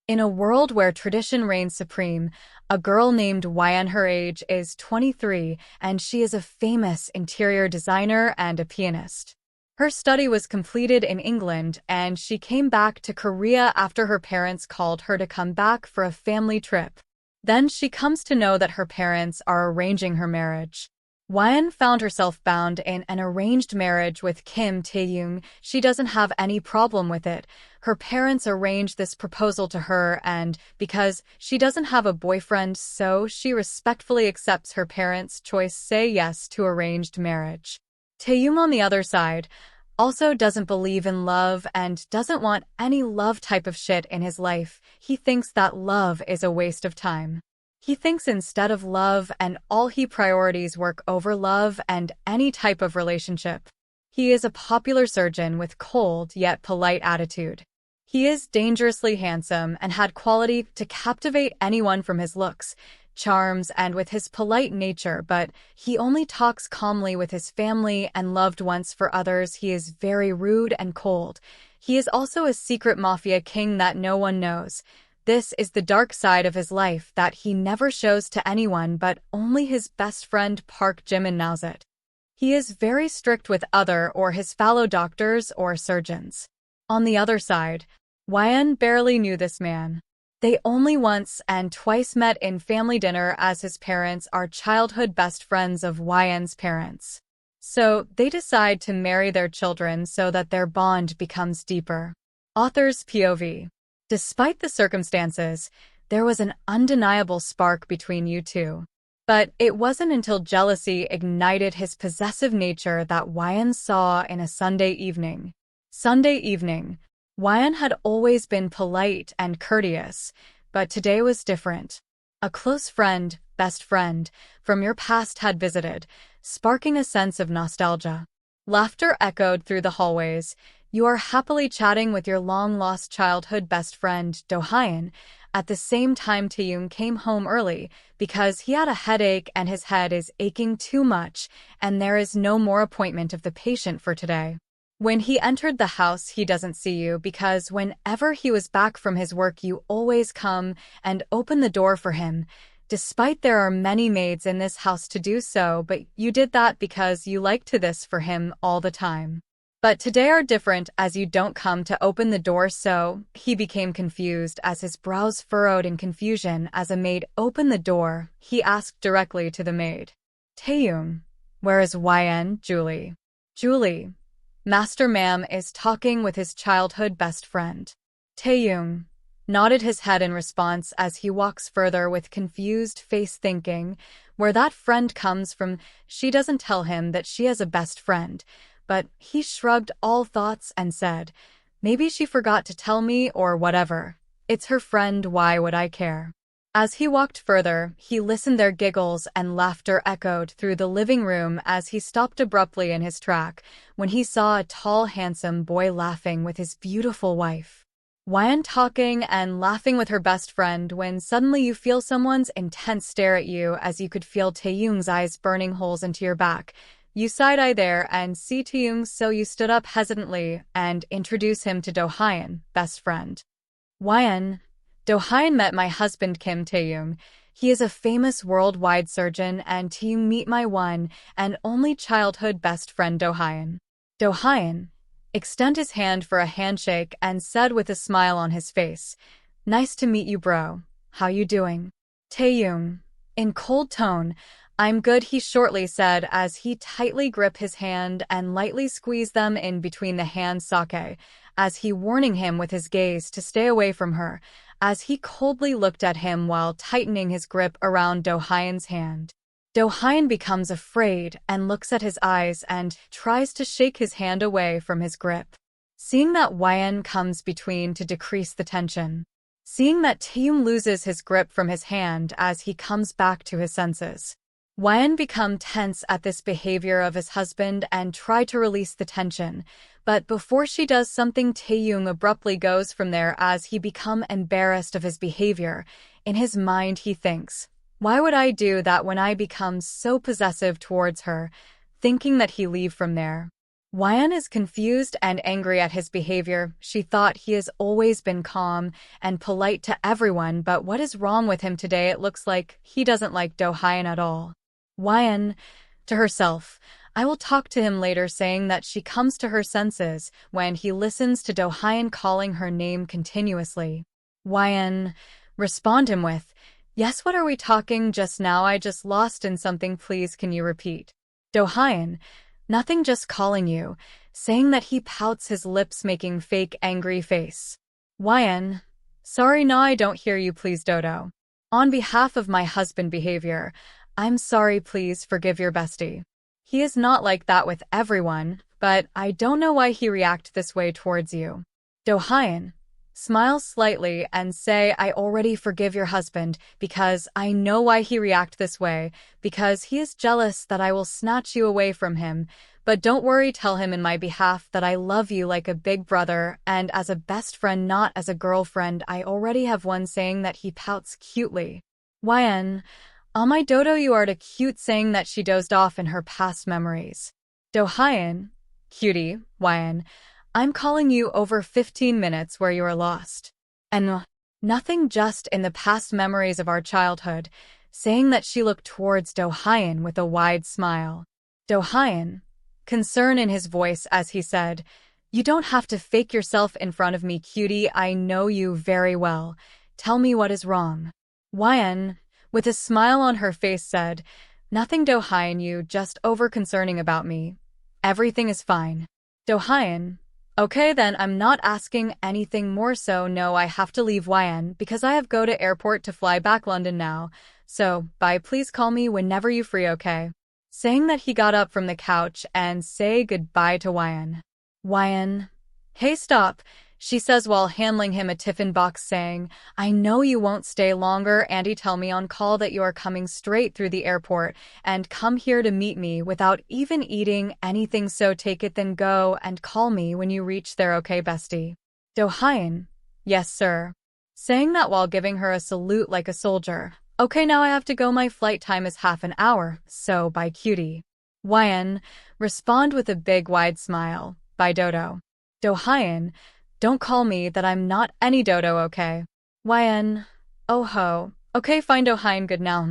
In a world where tradition reigns supreme, a girl named Yan, her age is 23, and she is a famous interior designer and a pianist. Her study was completed in England, and she came back to Korea after her parents called her to come back for a family trip. Then she comes to know that her parents are arranging her marriage. Yan found herself bound in an arranged marriage with Kim Tae-hyung. She doesn't have any problem with it. Her parents arranged this proposal to her, and because she doesn't have a boyfriend, so she respectfully accepts her parents' choice, say yes to arranged marriage. Tae-hyung, on the other side, also doesn't believe in love and doesn't want any love type of shit in his life. He thinks that love is a waste of time. He thinks instead of love, and all he priorities work over love and any type of relationship. He is a popular surgeon with cold yet polite attitude. He is dangerously handsome and had quality to captivate anyone from his looks, charms, and with his polite nature, but he only talks calmly with his family and loved ones. For others, he is very rude and cold. He is also a secret mafia king that no one knows. This is the dark side of his life that he never shows to anyone, but only his best friend Park Jimin knows it. He is very strict with other or his fellow doctors or surgeons. On the other side, Yan barely knew this man. They only once and twice met in family dinner, as his parents are childhood best friends of Yan's parents. So they decide to marry their children so that their bond becomes deeper. Author's POV. Despite the circumstances, there was an undeniable spark between you two. But it wasn't until jealousy ignited his possessive nature that Yan saw in a Sunday evening. Yan had always been polite and courteous, but today was different. A close friend, best friend, from your past had visited, sparking a sense of nostalgia. Laughter echoed through the hallways. You are happily chatting with your long-lost childhood best friend, Do-hyun. At the same time, Tae-hyung came home early because he had a headache and his head is aching too much, and there is no more appointment of the patient for today. When he entered the house, he doesn't see you because whenever he was back from his work, you always come and open the door for him. Despite there are many maids in this house to do so, but you did that because you like to this for him all the time. But today are different as you don't come to open the door, so he became confused as his brows furrowed in confusion as a maid opened the door. He asked directly to the maid, Tae-hyung, where is Yan? Julie. Master Ma'am is talking with his childhood best friend. Tae-hyung nodded his head in response as he walks further with confused face, thinking where that friend comes from. She doesn't tell him that she has a best friend, but he shrugged all thoughts and said, maybe she forgot to tell me or whatever. It's her friend, why would I care? As he walked further, he listened. Their giggles and laughter echoed through the living room as he stopped abruptly in his track when he saw a tall, handsome boy laughing with his beautiful wife. Yan talking and laughing with her best friend when suddenly you feel someone's intense stare at you, as you could feel Tae-hyung's eyes burning holes into your back. You side-eye there and see Tae-hyung, so you stood up hesitantly and introduce him to Do-hyun, best friend. Yan, Do-hyun met my husband Kim Tae-hyung. He is a famous worldwide surgeon, and Tae-hyung meet my one and only childhood best friend Do-hyun. Do-hyun extend his hand for a handshake and said with a smile on his face, nice to meet you, bro. How you doing? Tae-hyung, in cold tone, I'm good, he shortly said as he tightly gripped his hand and lightly squeezed them in between the hand socket, as he warning him with his gaze to stay away from her, as he coldly looked at him while tightening his grip around Do-hyun's hand. Do-hyun becomes afraid and looks at his eyes and tries to shake his hand away from his grip. Seeing that Yan comes between to decrease the tension. Seeing that Tae-hyung loses his grip from his hand as he comes back to his senses. Yan become tense at this behavior of his husband and try to release the tension, but before she does something, Tae-hyung abruptly goes from there as he become embarrassed of his behavior. In his mind he thinks, why would I do that when I become so possessive towards her, thinking that he leave from there. Hwan is confused and angry at his behavior. She thought he has always been calm and polite to everyone, but what is wrong with him today? It looks like he doesn't like Do-hyun at all. Hwan, to herself, I will talk to him later, saying that she comes to her senses when he listens to Do-hyun calling her name continuously. Hwan, respond him with, yes, what are we talking just now? I just lost in something, please can you repeat? Do-hyun, nothing, just calling you, saying that he pouts his lips making fake angry face. Hwan, sorry, no, I don't hear you, please Dodo. On behalf of my husband behavior, I'm sorry, please forgive your bestie. He is not like that with everyone, but I don't know why he react this way towards you. Do-hyun, smile slightly and say, I already forgive your husband because I know why he react this way, because he is jealous that I will snatch you away from him. But don't worry, tell him in my behalf that I love you like a big brother and as a best friend, not as a girlfriend. I already have one, saying that he pouts cutely. Hwan, oh my Dodo, you are too cute, saying that she dozed off in her past memories. Do-hyun, cutie, Hwan, I'm calling you over 15 minutes where you are lost. And nothing, just in the past memories of our childhood, saying that she looked towards Do-hyun with a wide smile. Do-hyun, concern in his voice as he said, you don't have to fake yourself in front of me, cutie, I know you very well. Tell me what is wrong. Hwan, with a smile on her face, said, nothing Do-hyun, you just over-concerning about me. Everything is fine. Do-hyun, okay then, I'm not asking anything more, so no, I have to leave Hwan because I have go to airport to fly back London now. So, bye, please call me whenever you free, okay? Saying that, he got up from the couch and say goodbye to Hwan. Hwan, hey, stop, she says while handling him a tiffin box, saying, I know you won't stay longer. Andy tell me on call that you are coming straight through the airport and come here to meet me without even eating anything, so take it, then go and call me when you reach there, okay bestie? Do-hyun, yes sir. Saying that while giving her a salute like a soldier. Okay, now I have to go, my flight time is half an hour, so bye cutie. Hwan, respond with a big wide smile, bye Dodo. Do-hyun, don't call me that, I'm not any Dodo, okay? Hwan, oh ho, okay fine Do-hyun, good now.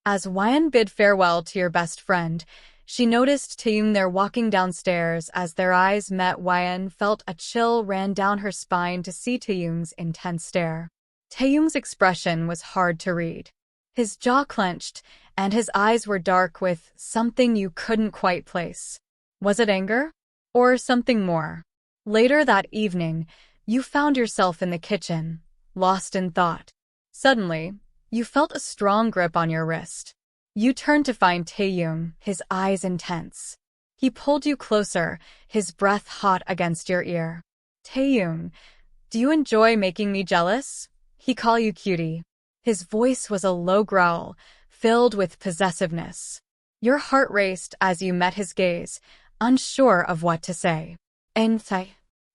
As Hwan bid farewell to your best friend, she noticed TAEHYUNG there walking downstairs. As their eyes met, Hwan felt a chill ran down her spine to see TAEHYUNG's intense stare. TAEHYUNG's expression was hard to read. His jaw clenched, and his eyes were dark with something you couldn't quite place. Was it anger? Or something more? Later that evening, you found yourself in the kitchen, lost in thought. Suddenly, you felt a strong grip on your wrist. You turned to find TAEHYUNG, his eyes intense. He pulled you closer, his breath hot against your ear. TAEHYUNG, do you enjoy making me jealous? He called you cutie. His voice was a low growl, filled with possessiveness. Your heart raced as you met his gaze, unsure of what to say. And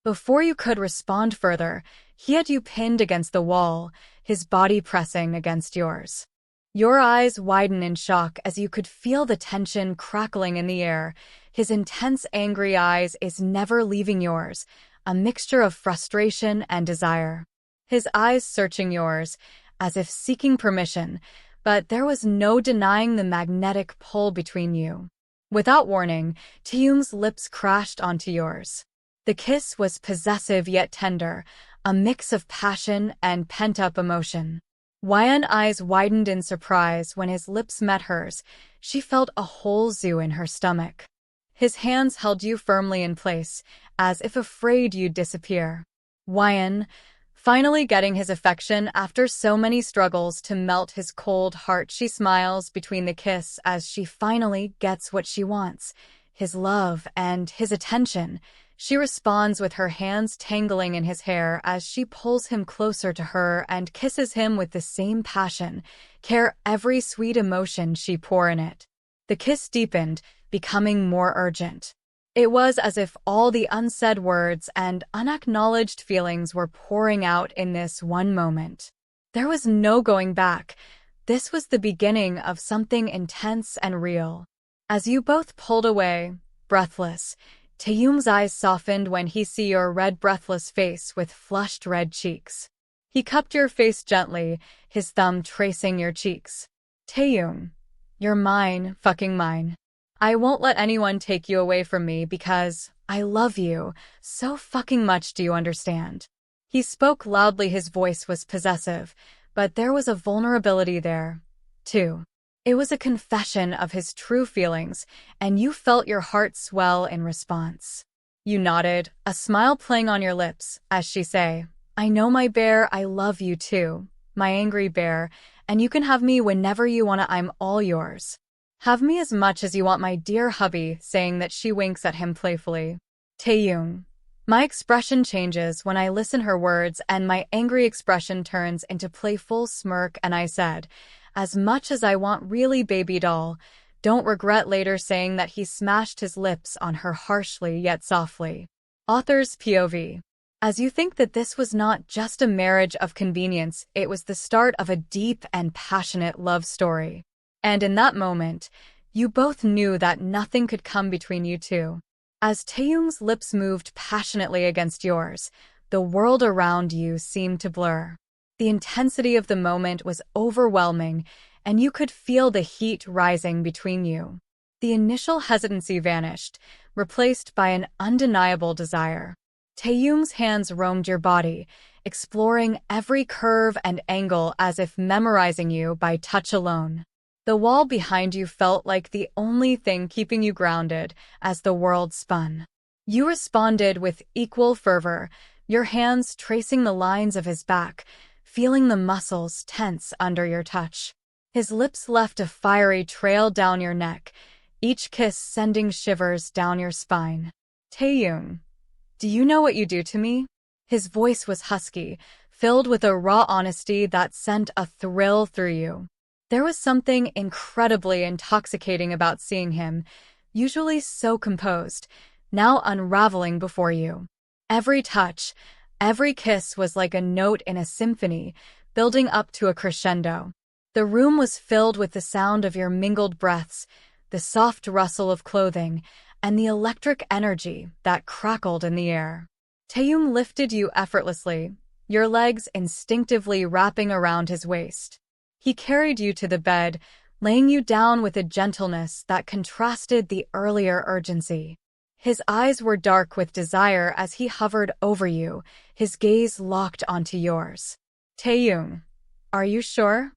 before you could respond further, he had you pinned against the wall, his body pressing against yours. Your eyes widened in shock as you could feel the tension crackling in the air. His intense, angry eyes is never leaving yours, a mixture of frustration and desire. His eyes searching yours, as if seeking permission, but there was no denying the magnetic pull between you. Without warning, TAEHYUNG's lips crashed onto yours. The kiss was possessive yet tender, a mix of passion and pent-up emotion. Hwan's eyes widened in surprise when his lips met hers. She felt a whole zoo in her stomach. His hands held you firmly in place, as if afraid you'd disappear. Hwan, finally getting his affection after so many struggles to melt his cold heart, she smiles between the kiss as she finally gets what she wants, his love and his attention. She responds with her hands tangling in his hair as she pulls him closer to her and kisses him with the same passion, care, every sweet emotion she pour in it. The kiss deepened, becoming more urgent. It was as if all the unsaid words and unacknowledged feelings were pouring out in this one moment. There was no going back. This was the beginning of something intense and real. As you both pulled away, breathless, Taehyung's eyes softened when he saw your red breathless face with flushed red cheeks. He cupped your face gently, his thumb tracing your cheeks. Taehyung, you're mine, fucking mine. I won't let anyone take you away from me because I love you so fucking much, do you understand? He spoke loudly, his voice was possessive, but there was a vulnerability there, too. It was a confession of his true feelings, and you felt your heart swell in response. You nodded, a smile playing on your lips, as she say, I know, my bear, I love you too, my angry bear, and you can have me whenever you wanna, I'm all yours. Have me as much as you want, my dear hubby, saying that she winks at him playfully. Taehyung. My expression changes when I listen her words, and my angry expression turns into playful smirk, and I said, as much as I want, really, baby doll. Don't regret later saying that. He smashed his lips on her harshly yet softly. Author's POV. As you think that this was not just a marriage of convenience, it was the start of a deep and passionate love story. And in that moment, you both knew that nothing could come between you two. As Taehyung's lips moved passionately against yours, the world around you seemed to blur. The intensity of the moment was overwhelming, and you could feel the heat rising between you. The initial hesitancy vanished, replaced by an undeniable desire. Taehyung's hands roamed your body, exploring every curve and angle as if memorizing you by touch alone. The wall behind you felt like the only thing keeping you grounded as the world spun. You responded with equal fervor, your hands tracing the lines of his back, feeling the muscles tense under your touch. His lips left a fiery trail down your neck, each kiss sending shivers down your spine. Taehyung, do you know what you do to me? His voice was husky, filled with a raw honesty that sent a thrill through you. There was something incredibly intoxicating about seeing him, usually so composed, now unraveling before you. Every touch, every kiss was like a note in a symphony, building up to a crescendo. The room was filled with the sound of your mingled breaths, the soft rustle of clothing, and the electric energy that crackled in the air. Taehyung lifted you effortlessly, your legs instinctively wrapping around his waist. He carried you to the bed, laying you down with a gentleness that contrasted the earlier urgency. His eyes were dark with desire as he hovered over you, his gaze locked onto yours. Taehyung, are you sure?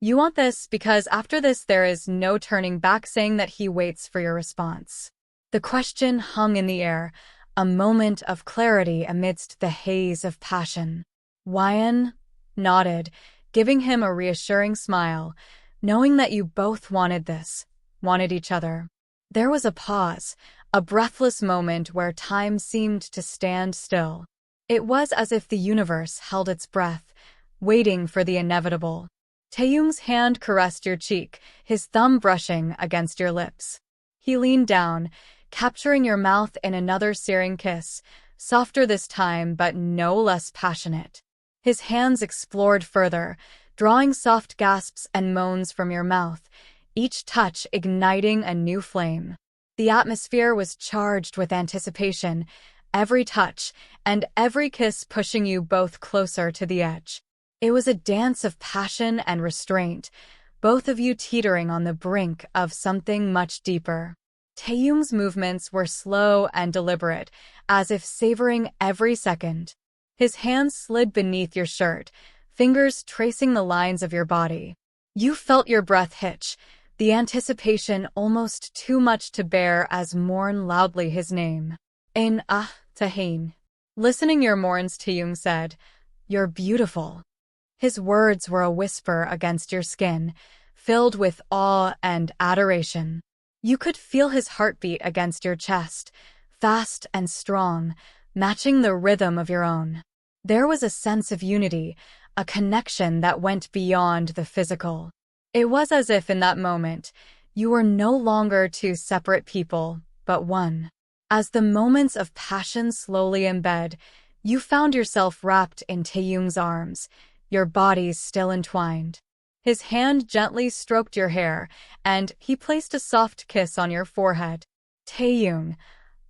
You want this? Because after this there is no turning back, saying that he waits for your response. The question hung in the air, a moment of clarity amidst the haze of passion. Wyan nodded, giving him a reassuring smile, knowing that you both wanted this, wanted each other. There was a pause, a breathless moment where time seemed to stand still. It was as if the universe held its breath, waiting for the inevitable. Taehyung's hand caressed your cheek, his thumb brushing against your lips. He leaned down, capturing your mouth in another searing kiss, softer this time but no less passionate. His hands explored further, drawing soft gasps and moans from your mouth, each touch igniting a new flame. The atmosphere was charged with anticipation, every touch and every kiss pushing you both closer to the edge. It was a dance of passion and restraint, both of you teetering on the brink of something much deeper. Taehyung's movements were slow and deliberate, as if savoring every second. His hands slid beneath your shirt, fingers tracing the lines of your body. You felt your breath hitch, the anticipation almost too much to bear as mourn loudly his name. Taehyung. Listening your mourns, Taehyung said, "You're beautiful." His words were a whisper against your skin, filled with awe and adoration. You could feel his heartbeat against your chest, fast and strong, matching the rhythm of your own. There was a sense of unity, a connection that went beyond the physical. It was as if in that moment, you were no longer two separate people, but one. As the moments of passion slowly embed, you found yourself wrapped in Taehyung's arms, your bodies still entwined. His hand gently stroked your hair, and he placed a soft kiss on your forehead. Taehyung,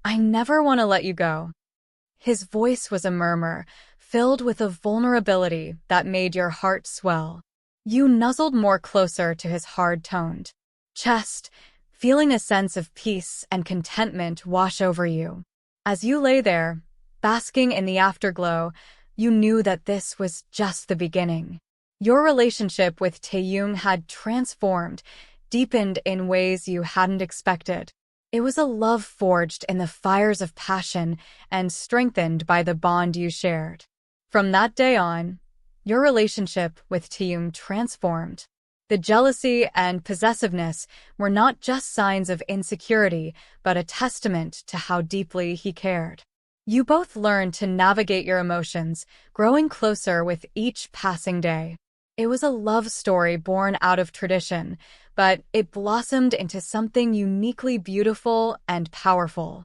I never want to let you go. His voice was a murmur, filled with a vulnerability that made your heart swell. You nuzzled more closer to his hard-toned chest, feeling a sense of peace and contentment wash over you. As you lay there, basking in the afterglow, you knew that this was just the beginning. Your relationship with TAEHYUNG had transformed, deepened in ways you hadn't expected. It was a love forged in the fires of passion and strengthened by the bond you shared. From that day on, your relationship with TAEHYUNG transformed. The jealousy and possessiveness were not just signs of insecurity, but a testament to how deeply he cared. You both learned to navigate your emotions, growing closer with each passing day. It was a love story born out of tradition, but it blossomed into something uniquely beautiful and powerful.